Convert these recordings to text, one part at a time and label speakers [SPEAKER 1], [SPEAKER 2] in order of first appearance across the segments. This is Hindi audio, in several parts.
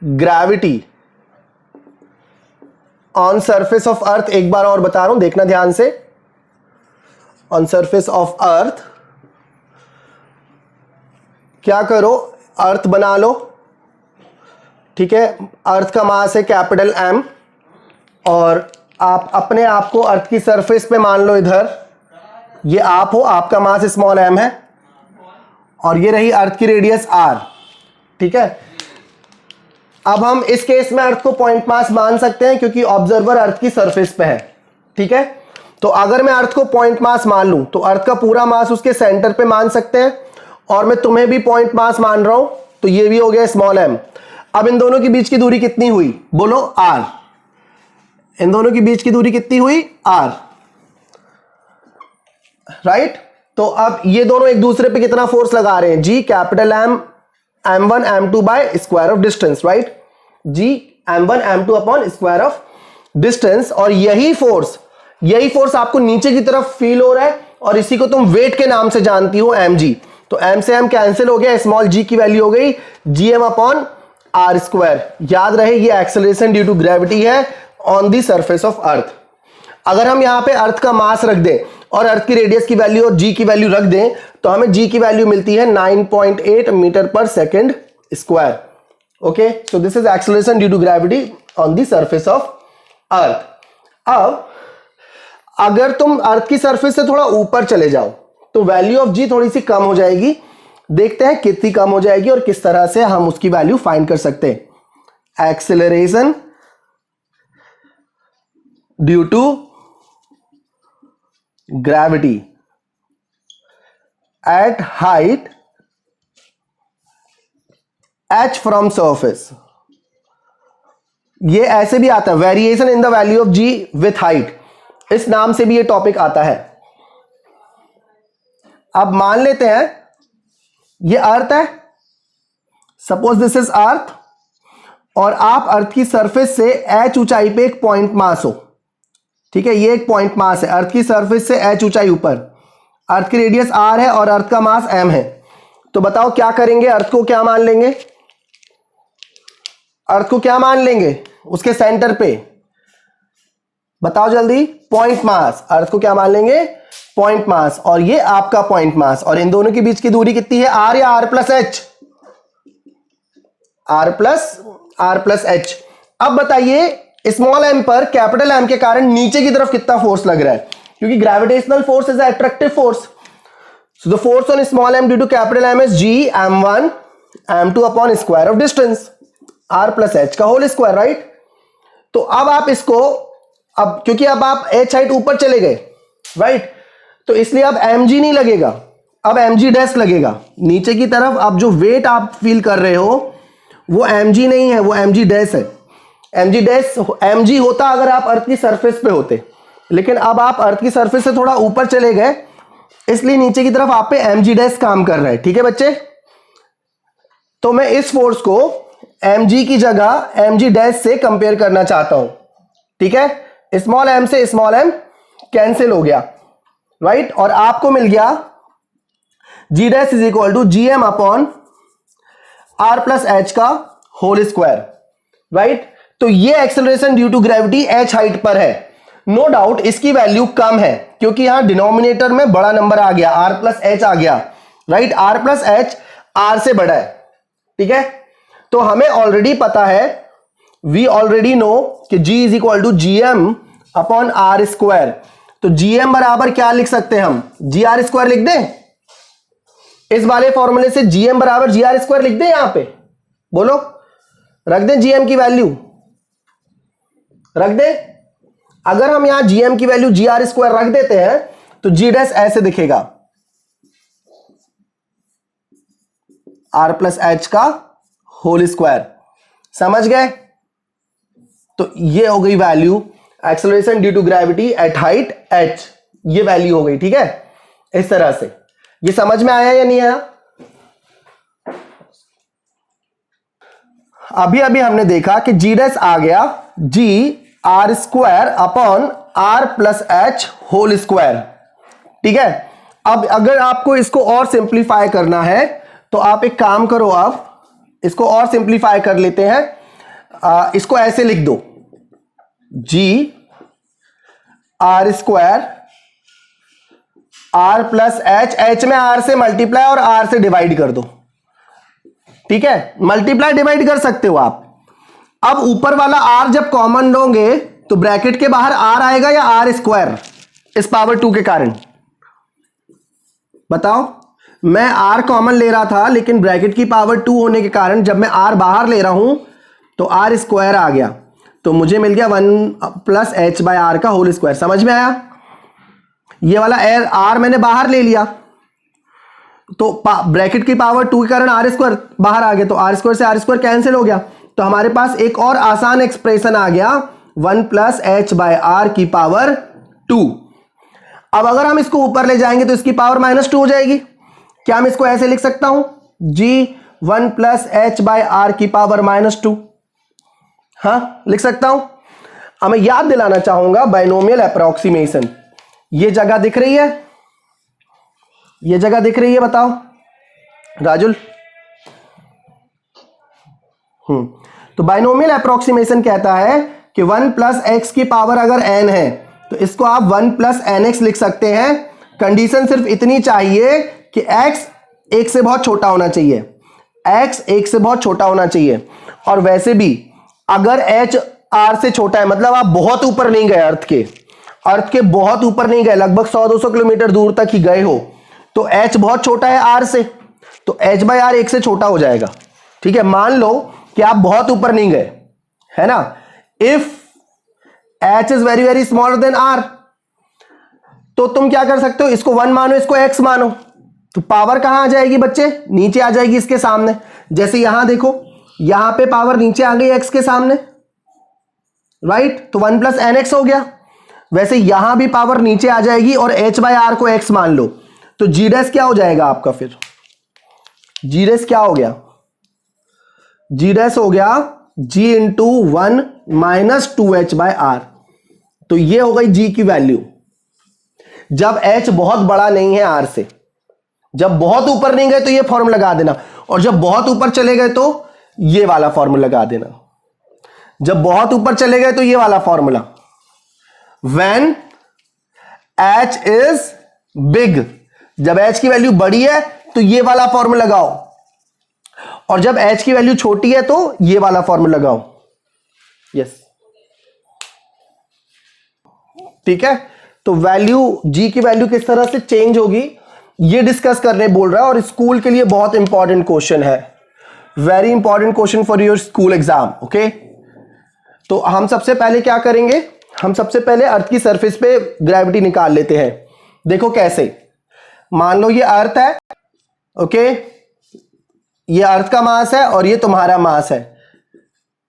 [SPEAKER 1] ग्रेविटी ऑन सरफेस ऑफ अर्थ, एक बार और बता रहा हूं, देखना ध्यान से। ऑन सरफेस ऑफ अर्थ क्या करो, अर्थ बना लो, ठीक है। अर्थ का मास है कैपिटल एम, और आप अपने आप को अर्थ की सरफेस पे मान लो, इधर ये आप हो, आपका मास स्मॉल एम है, और ये रही अर्थ की रेडियस आर, ठीक है। अब हम इस केस में अर्थ को पॉइंट मास मान सकते हैं क्योंकि ऑब्जर्वर अर्थ की सरफेस पे है, ठीक है। तो अगर मैं अर्थ को पॉइंट मास मान लूं तो अर्थ का पूरा मास उसके सेंटर पे मान सकते हैं, और मैं तुम्हें भी पॉइंट मास मान रहा हूं, तो ये भी हो गया स्मॉल एम। अब इन दोनों के बीच की दूरी कितनी हुई, बोलो आर। इन दोनों के बीच की दूरी कितनी हुई, आर, राइट। तो अब ये दोनों एक दूसरे पे कितना फोर्स लगा रहे हैं, G capital M m1 m2 by square of distance, right. G m1 m2 upon square of distance, और यही फोर्स आपको नीचे की तरफ फील हो रहा है, और इसी को तुम वेट के नाम से जानती हो, mg। तो m से m कैंसिल हो गया, स्मॉल g की वैल्यू हो गई gm अपॉन आर स्क्वायर। याद रहे ये एक्सेलरेशन ड्यू टू ग्रेविटी है ऑन दी सरफेस ऑफ अर्थ। अगर हम यहां पे अर्थ का मास रख दें और अर्थ की रेडियस की वैल्यू और g की वैल्यू रख दें, तो हमें g की वैल्यू मिलती है 9.8 metre per second square. Okay, so this is acceleration due to gravity on the surface of earth. अब अगर तुम अर्थ की सरफेस से थोड़ा ऊपर चले जाओ तो वैल्यू ऑफ g थोड़ी सी कम हो जाएगी। देखते हैं कितनी कम हो जाएगी और किस तरह से हम उसकी वैल्यू फाइंड कर सकते हैं। Acceleration due to gravity at height h from surface, ये ऐसे भी आता है, variation in the value of g with height, इस नाम से भी ये टॉपिक आता है। अब मान लेते हैं ये अर्थ है, सपोज दिस इज अर्थ, और आप अर्थ की सरफेस से h ऊंचाई पे एक पॉइंट मास हो, ठीक है। ये एक पॉइंट मास है अर्थ की सरफेस से h ऊंचाई ऊपर, अर्थ की रेडियस r है और अर्थ का मास m है। तो बताओ क्या करेंगे, अर्थ को क्या मान लेंगे, अर्थ को क्या मान लेंगे उसके सेंटर पे, बताओ जल्दी। पॉइंट मास, अर्थ को क्या मान लेंगे, पॉइंट मास, और ये आपका पॉइंट मास, और इन दोनों के बीच की दूरी कितनी है, r या r plus H, r plus H. अब बताइए स्मॉल m पर कैपिटल M के कारण नीचे की तरफ कितना फोर्स लग रहा है, क्योंकि gravitational force is attractive force. So the force on small m due to capital M is g m1 m2 upon square of distance, r plus H का होल स्क्वायर, राइट। तो अब आप इसको, अब क्योंकि अब आप h हाइट ऊपर चले गए, राइट, तो इसलिए अब mg नहीं लगेगा, अब mg डैश लगेगा नीचे की तरफ। अब जो वेट आप फील कर रहे हो वो mg नहीं है, वो mg डैश है। mg होता अगर आप अर्थ की सरफेस पे होते, लेकिन अब आप अर्थ की सरफेस से थोड़ा ऊपर चले गए, इसलिए नीचे की तरफ आप पे mg डैश काम कर रहा है, ठीक है बच्चे। तो मैं इस फोर्स को mg की जगह mg डैश से कंपेयर करना चाहता हूं, ठीक है। स्मॉल m से स्मॉल m कैंसिल हो गया, राइट, और आपको मिल गया g dash is equal to gm upon r plus H का होल स्क्वायर, राइट। तो ये acceleration due to gravity h height पर है। नो डाउट इसकी वैल्यू कम है क्योंकि यहां डिनोमिनेटर में बड़ा नंबर आ गया, r प्लस एच आ गया, right. r plus H r से बड़ा है, ठीक है। तो हमें ऑलरेडी पता है, वी ऑलरेडी नो कि g is equal to gm upon R square. तो gm बराबर क्या लिख सकते हैं हम, gr स्क्वायर लिख दें, इस वाले फॉर्मूले से gm बराबर gr स्क्वायर लिख दें, यहां पे बोलो, रख दें gm की वैल्यू, रख दें। अगर हम यहां gm की वैल्यू gr स्क्वायर रख देते हैं तो g डैश ऐसे दिखेगा, r प्लस एच का होल स्क्वायर, समझ गए। तो ये हो गई value acceleration due to gravity at height h, ये वैल्यू हो गई, ठीक है। इस तरह से ये समझ में आया या नहीं आया। अभी अभी हमने देखा कि g डैश आ गया g r square upon r plus H whole square, ठीक है। अब अगर आपको इसको और सिंप्लीफाई करना है तो आप एक काम करो, आप इसको और सिंप्लीफाई कर लेते हैं। इसको ऐसे लिख दो, G R square R plus H, H में आर से मल्टीप्लाई और आर से डिवाइड कर दो, ठीक है, मल्टीप्लाई डिवाइड कर सकते हो आप। अब ऊपर वाला आर जब कॉमन लोगे तो ब्रैकेट के बाहर आर आएगा या आर स्क्वायर इस पावर 2 के कारण, बताओ। मैं आर कॉमन ले रहा था लेकिन ब्रैकेट की पावर 2 होने के कारण जब मैं आर बाहर ले रहा हूं तो आर स्क्वायर आ गया, तो मुझे मिल गया 1 प्लस एच बाय आर का होल स्क्वायर। समझ में आया? ये वाला आर मैंने बाहर ले लिया तो ब्रैकेट की पावर 2 के कारण आर स्क्वायर बाहर आ गया, तो आर स्क्वायर से आर स्क्वायर कैंसिल हो गया, तो हमारे पास एक और आसान एक्सप्रेशन आ गया 1 प्लस एच बाय आर की पावर 2। अब अगर हम इसको ऊपर ले जाएंगे तो इसकी पावर -2 हो जाएगी। क्या मैं इसको ऐसे लिख सकता हूं, जी 1 प्लस एच बाय आर की पावर -2, हां लिख सकता हूं। अब मैं याद दिलाना चाहूंगा बाइनोमियल अप्रोक्सीमेशन, ये जगह दिख रही है, ये जगह दिख रही है, बताओ राजुल। तो बाइनोमियल अप्रोक्सीमेशन कहता है कि 1 प्लस एक्स की पावर अगर n है तो इसको आप 1 प्लस nx लिख सकते हैं। कंडीशन सिर्फ इतनी चाहिए कि x 1 से बहुत छोटा होना चाहिए, x 1 से बहुत छोटा होना चाहिए। और वैसे भी अगर h r से छोटा है, मतलब आप बहुत ऊपर नहीं गए, अर्थ के बहुत ऊपर नहीं गए, लगभग 100-200 किलोमीटर दूर तक ही गए हो, तो h बहुत छोटा है r से, तो h बाय r 1 से छोटा हो जाएगा, ठीक है। मान लो कि आप बहुत ऊपर नहीं गए, है ना, if h is very very smaller than r, तो तुम क्या कर सकते हो, इसको 1 मानो, इसको x मानो, तो पावर कहां आ जाएगी बच्चे, नीचे आ जाएगी इसके सामने। जैसे यहां देखो, यहां पे पावर नीचे आ गई x के सामने, राइट, तो 1 प्लस nx हो गया। वैसे यहां भी पावर नीचे आ जाएगी और h बाय r को x मान लो, तो g डैश क्या हो जाएगा आपका, फिर g डैश क्या हो गया, g डैश हो गया g into 1 minus 2h by r। तो ये हो गई g की वैल्यू जब h बहुत बड़ा नहीं है r से। जब बहुत ऊपर नहीं गए तो ये फॉर्मूला लगा देना, और जब बहुत ऊपर चले गए तो ये वाला फॉर्मूला लगा देना। जब बहुत ऊपर चले गए तो ये वाला formula, when h is big, जब h की वैल्यू बड़ी है तो ये वाला फॉर्मूला लगाओ, और जब h की वैल्यू छोटी है तो ये वाला फॉर्मूला लगाओ। यस, ठीक है। तो वैल्यू g की वैल्यू किस तरह से चेंज होगी ये डिस्कस करने बोल रहा है, और स्कूल के लिए बहुत इंपॉर्टेंट क्वेश्चन है, very important question for your school exam. Okay, तो हम सबसे पहले क्या करेंगे, हम सबसे पहले अर्थ की सरफेस पे ग्रेविटी निकाल लेते हैं। देखो कैसे, मान लो ये अर्थ है, ओके, ये अर्थ का मास है और ये तुम्हारा मास है।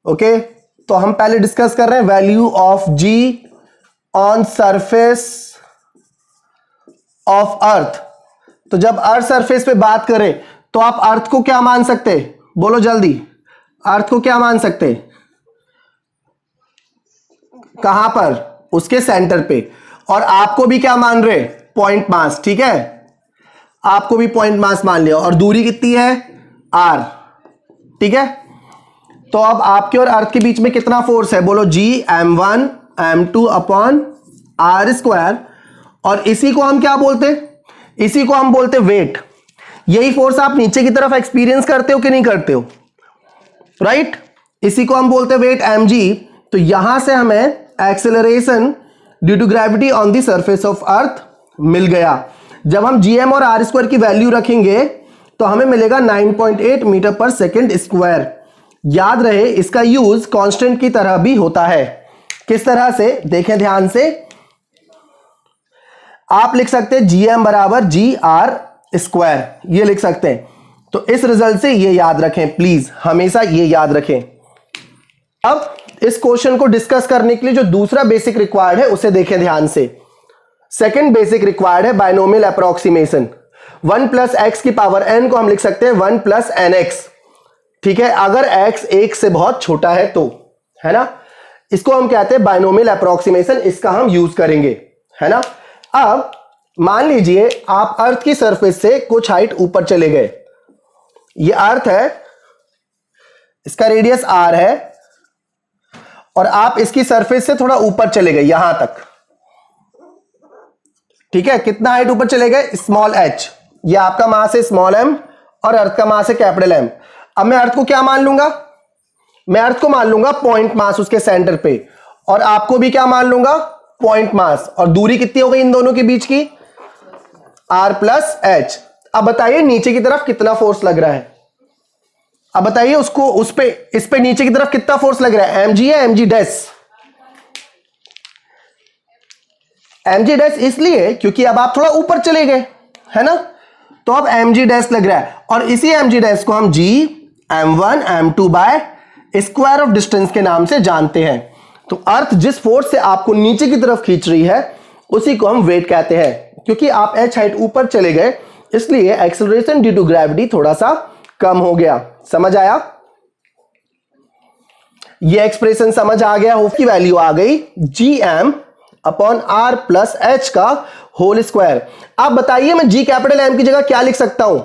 [SPEAKER 1] ओके, तो हम पहले डिस्कस कर रहे हैं value of g on surface of अर्थ। तो जब अर्थ सरफेस पे बात करें तो आप अर्थ को क्या मान सकते, बोलो जल्दी, अर्थ को क्या मान सकते, कहां पर, उसके सेंटर पे। और आपको भी क्या मान रहे, पॉइंट मास, ठीक है, आपको भी पॉइंट मास मान लिया, और दूरी कितनी है r, ठीक है। तो अब आपके और अर्थ के बीच में कितना फोर्स है, बोलो g m1 m2 upon r square, और इसी को हम क्या बोलते, इसी को हम बोलते वेट। यही फोर्स आप नीचे की तरफ एक्सपीरियंस करते हो कि नहीं करते हो, राइट, इसी को हम बोलते वेट mg। तो यहां से हमें acceleration due to gravity on the surface of earth मिल गया। जब हम gm और r स्क्वायर की वैल्यू रखेंगे तो हमें मिलेगा 9.8 मीटर पर सेकेंड स्क्वायर। याद रहे इसका यूज कांस्टेंट की तरह भी होता है। किस तरह से, देखें ध्यान से, आप लिख सकते हैं gm बराबर जी आर स्क्वायर, ये लिख सकते हैं। तो इस रिजल्ट से ये याद रखें, प्लीज हमेशा ये याद रखें। अब इस क्वेश्चन को डिस्कस करने के लिए जो दूसरा बेसिक रिक्वायर्ड है उसे देखें ध्यान से। सेकंड बेसिक रिक्वायर्ड है बाइनोमियल अप्रोक्सीमेशन। 1 प्लस एक्स की पावर n को हम लिख सकते हैं 1 प्लस nx, ठीक है, अगर x 1 से बहुत छोटा है तो, है ना, इसको हम कहते हैं बाइनोमियल अप्रोक्सीमेशन, इसका हम यूज करेंगे, है ना। अब मान लीजिए आप अर्थ की सरफेस से कुछ हाइट ऊपर चले गए, ये अर्थ है, इसका रेडियस r है, और आप इसकी सरफेस से थोड़ा ऊपर चले गए यहां तक, ठीक है। कितना हाइट ऊपर चले गए, स्मॉल h। ये आपका मास है स्मॉल m और अर्थ का मास है कैपिटल M। अब मैं अर्थ को क्या मान लूंगा, मैं अर्थ को मान लूंगा पॉइंट मास उसके सेंटर पे, और आपको भी क्या मान लूंगा, पॉइंट मास। और दूरी कितनी हो गई इन दोनों के बीच की, r प्लस एच। अब बताइए नीचे की तरफ कितना फोर्स लग रहा है, अब बताइए उसको उस पे इस पे नीचे की तरफ कितना फोर्स लग रहा है, mg है mg डैश, mg डैश इसलिए क्योंकि अब आप थोड़ा ऊपर चले गए, है ना, तो अब mg डैश लग रहा है। और इसी mg डैश को हम g m1 m2 by square of distance के नाम से जानते हैं। तो अर्थ जिस फोर्स से आपको नीचे की तरफ खींच रही है उसी को हम वेट कहते हैं। क्योंकि आप h हाइट ऊपर चले गए इसलिए एक्सेलरेशन ड्यू टू ग्रेविटी थोड़ा सा कम हो गया। समझ आया, ये एक्सप्रेशन समझ आ गया, की वैल्यू आ गई gm upon r plus H का होल स्क्वायर। अब बताइए मैं g कैपिटल M की जगह क्या लिख सकता हूं,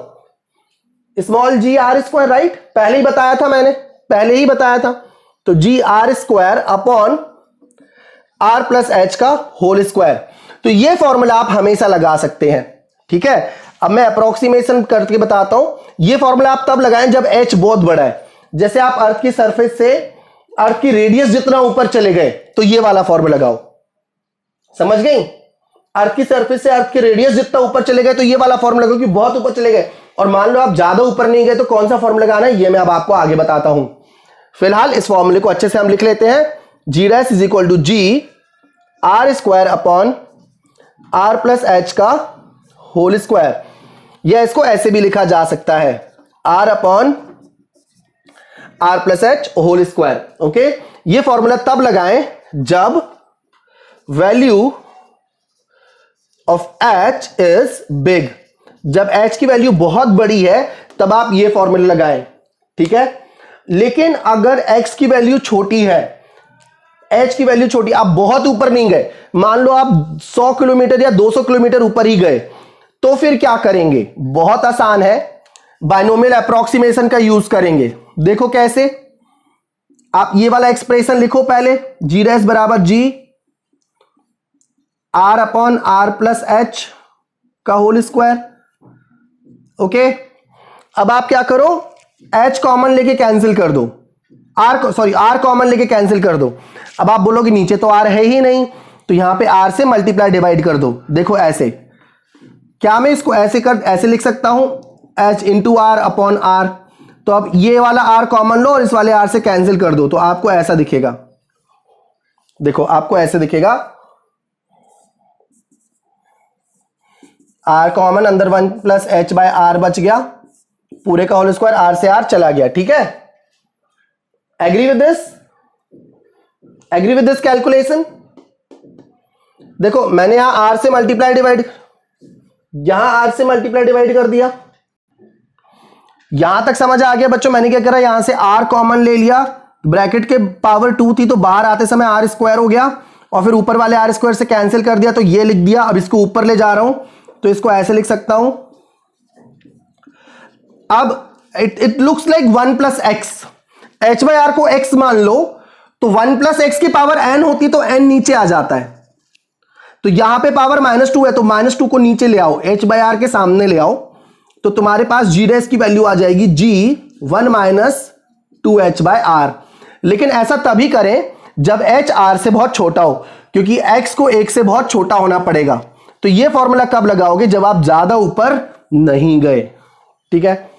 [SPEAKER 1] small g r square, right, पहले ही बताया था मैंने, पहले ही बताया था। तो g r square upon r plus H का होल स्क्वायर। तो ये फॉर्मूला आप हमेशा लगा सकते हैं, ठीक है। अब मैं अप्रोक्सीमेशन करके बताता हूं, ये फॉर्मूला आप तब लगाएं जब h बहुत बड़ा है। जैसे आप अर्थ की सरफेस से अर्थ की रेडियस जितना ऊपर चले गए तो ये वाला फॉर्मूला लगाओ, समझ गई, अर्थ की सरफेस से अर्थ की रेडियस जितना ऊपर चले गए तो ये वाला फॉर्मूला लगाओ, क्योंकि बहुत ऊपर चले गए। और मान लो आप ज्यादा ऊपर नहीं गए तो कौन सा फॉर्मूला लगाना है ये मैं अब आपको आगे बताता हूं। फिलहाल इस फॉर्मूले को अच्छे से हम लिख लेते हैं, g dash is equal to g r square upon r plus H का होल स्क्वायर, या इसको ऐसे भी लिखा जा सकता है r upon r plus H whole square. Okay, ये फॉर्मूला तब लगाएं जब value of h is big, जब h की वैल्यू बहुत बड़ी है तब आप ये फॉर्मूला लगाएं, ठीक है। लेकिन अगर x की वैल्यू छोटी है, h की वैल्यू छोटी, आप बहुत ऊपर नहीं गए, मान लो आप 100 किलोमीटर या 200 किलोमीटर ऊपर ही गए, तो फिर क्या करेंगे, बहुत आसान है, बाइनोमियल अप्रोक्सीमेशन का यूज करेंगे। देखो कैसे, आप ये वाला एक्सप्रेशन लिखो पहले, g डैश बराबर g r upon r plus H का होल स्क्वायर। ओके, अब आप क्या करो, h कॉमन लेके कैंसिल कर दो, r कॉमन लेके कैंसिल कर दो। अब आप बोलोगे नीचे तो r है ही नहीं, तो यहां पे r से मल्टीप्लाई डिवाइड कर दो। देखो ऐसे, क्या मैं इसको ऐसे लिख सकता हूं, h into R upon r। तो अब ये वाला r कॉमन लो और इस वाले r से कैंसिल कर दो, तो आपको ऐसा दिखेगा, देखो आपको ऐसे दिखेगा, r कॉमन अंदर 1 प्लस एच बाय आर बच गया, पूरे का होल स्क्वायर, r से r चला गया, ठीक है। Agree with this, agree with this calculation. देखो मैंने यहां r से मल्टीप्लाई डिवाइड, यहां r से मल्टीप्लाई डिवाइड कर दिया, यहां तक समझ आ गया बच्चों। मैंने क्या करा, यहां से r कॉमन ले लिया, ब्रैकेट के पावर 2 थी तो बाहर आते समय r स्क्वायर हो गया, और फिर ऊपर वाले r स्क्वायर से कैंसिल कर दिया तो ये लिख दिया। अब इसको ऊपर ले जा रहा हूं तो इसको ऐसे लिख सकता हूं, अब it looks like 1 plus X, h by R को x मान लो तो 1 प्लस एक्स की पावर n होती तो n नीचे आ जाता है, तो यहां पे पावर -2 है तो -2 को नीचे ले आओ, h बाय आर के सामने ले आओ, तो तुम्हारे पास g डैश की वैल्यू आ जाएगी g 1 minus 2h bye are. लेकिन ऐसा तभी करें जब h r से बहुत छोटा हो, क्योंकि x को 1 से बहुत छोटा होना पड़ेगा। तो ये फॉर्मूला कब लगाओगे, जब आप ज्यादा ऊपर नहीं गए, ठीक है।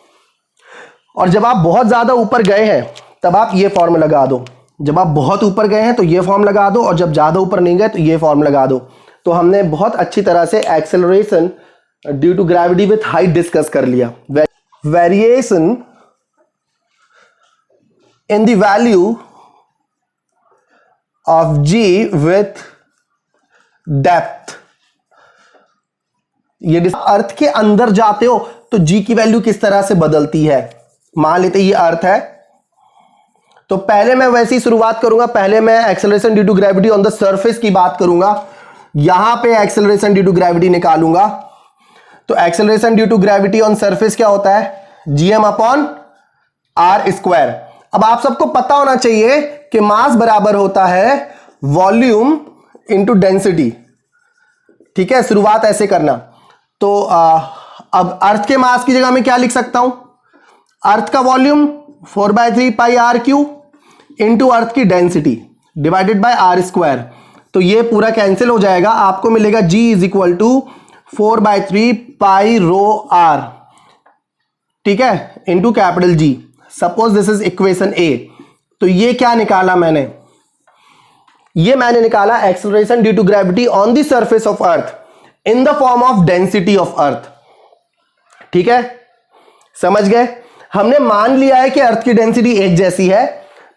[SPEAKER 1] और जब आप बहुत ज्यादा ऊपर गए हैं तब आप ये फॉर्म लगा दो, जब आप बहुत ऊपर गए हैं तो ये फॉर्म लगा दो, और जब ज्यादा ऊपर नहीं गए तो ये फॉर्म लगा दो। तो हमने बहुत अच्छी तरह से acceleration due to gravity with height discuss कर लिया। Variation in the value of g with depth, ये अर्थ के अंदर जाते हो तो g की वैल्यू किस तरह से बदलती है। मान लेते ये अर्थ है, तो पहले मैं वैसी शुरुआत करूंगा, पहले मैं acceleration due to gravity on the surface की बात करूंगा, यहां पे एक्सेलरेशन ड्यू टू ग्रेविटी निकालूंगा। तो acceleration due to gravity on surface क्या होता है, gm अपॉन r स्क्वायर। अब आप सबको पता होना चाहिए कि मास बराबर होता है वॉल्यूम इंटू डेंसिटी। ठीक है, शुरुआत ऐसे करना। तो अब अर्थ के मास की जगह मैं क्या लिख सकता हूं, अर्थ का volume 4/3 pi R cube into earth की density divided by R square. तो ये पूरा कैंसिल हो जाएगा, आपको मिलेगा G is equal to 4/3 pi rho R, ठीक है, into capital G। Suppose this is equation A. तो ये क्या निकाला मैंने, ये मैंने निकाला acceleration due to gravity on the surface of earth in the form of density of earth. ठीक है, समझ गए। हमने मान लिया है कि अर्थ की डेंसिटी एक जैसी है,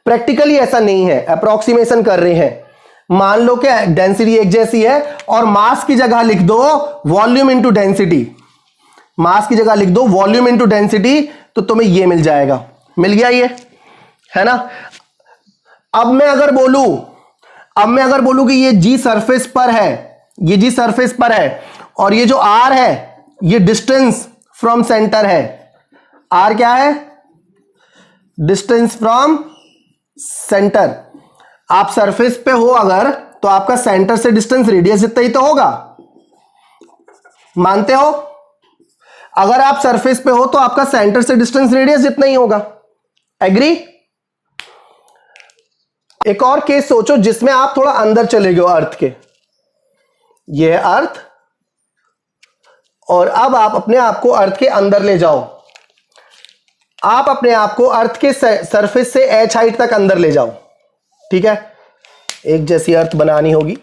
[SPEAKER 1] प्रैक्टिकली ऐसा नहीं है, अप्रोक्सीमेशन कर रहे हैं। मान लो कि डेंसिटी एक जैसी है और मास की जगह लिख दो वॉल्यूम इंटू डेंसिटी, मास की जगह लिख दो वॉल्यूम इंटू डेंसिटी, तो तुम्हें ये मिल जाएगा। मिल गया ये, है ना। अब मैं अगर बोलूं कि ये G सरफेस पर है, ये G सरफेस पर है और ये जो R है ये डिस्टेंस फ्रॉम सेंटर है। R क्या है, डिस्टेंस फ्रॉम सेंटर। आप सरफेस पे हो अगर, तो आपका सेंटर से डिस्टेंस रेडियस जितना ही तो होगा, मानते हो। अगर आप सरफेस पे हो तो आपका सेंटर से डिस्टेंस रेडियस जितना ही होगा। एग्री। एक और केस सोचो जिसमें आप थोड़ा अंदर चले गए अर्थ के, ये है अर्थ और अब आप अपने आप को अर्थ के अंदर ले जाओ। आप अपने आप को अर्थ के सरफेस से h हाइट तक अंदर ले जाओ। ठीक है, एक जैसी अर्थ बनानी होगी।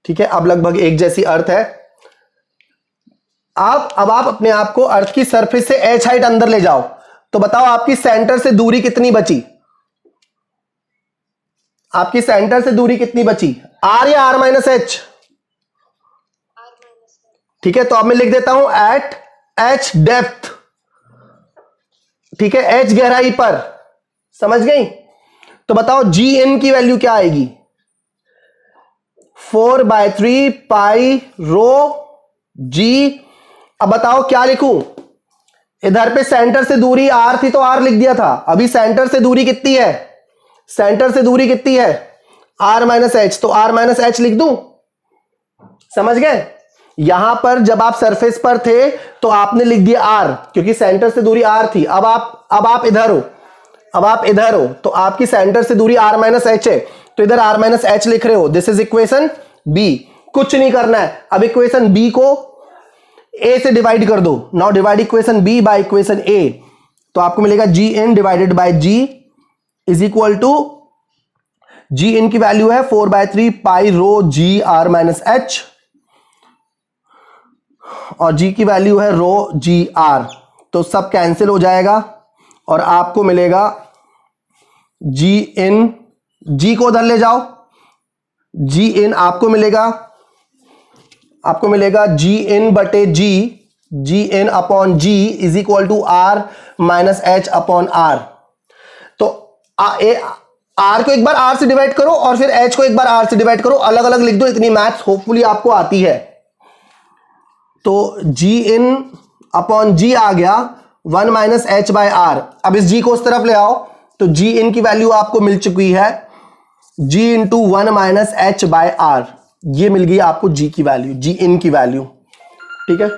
[SPEAKER 1] ठीक है, अब लगभग एक जैसी अर्थ है। अब आप अपने आप को अर्थ की सरफेस से h हाइट अंदर ले जाओ, तो बताओ आपकी सेंटर से दूरी कितनी बची, आपकी सेंटर से दूरी कितनी बची, r या r माइनस h। ठीक है, तो अब मैं लिख देता हूं एट h डेप्थ। ठीक है, h गहराई पर, समझ गई। तो बताओ Gn की वैल्यू क्या आएगी, 4/3 पाई रो G। अब बताओ क्या लिखूं, इधर पे सेंटर से दूरी r थी तो r लिख दिया था, अभी सेंटर से दूरी कितनी है, सेंटर से दूरी कितनी है r माइनस h, तो r माइनस h लिख दूं। समझ गए। यहां पर जब आप सरफेस पर थे तो आपने लिख दिया r, क्योंकि सेंटर से दूरी r थी। अब आप इधर हो, अब आप इधर हो तो आपकी सेंटर से दूरी r माइनस h है, तो इधर r माइनस h लिख रहे हो। This is equation b। कुछ नहीं करना है, अब इक्वेशन b को a से डिवाइड कर दो। Now divide equation b by equation a, तो आपको मिलेगा Gn divided by G is equal to, Gn की वैल्यू है 4/3 pi rho G r minus h और G की वैल्यू है रो G r। तो सब कैंसिल हो जाएगा और आपको मिलेगा Gn, G को उधर ले जाओ, Gn आपको मिलेगा Gn बटे G, Gn upon G is equal to R minus H upon R। तो R को एक बार R से डिवाइड करो और फिर H को एक बार R से डिवाइड करो, अलग अलग लिख दो। इतनी मैथ्स होपफुली आपको आती है। तो Gn अपॉन G आ गया 1 माइनस H बाय R। अब इस G को उस तरफ ले आओ तो Gn की वैल्यू आपको मिल चुकी है G into 1 minus H by R। ये मिल गई आपको G की वैल्यू, Gn की वैल्यू। ठीक है।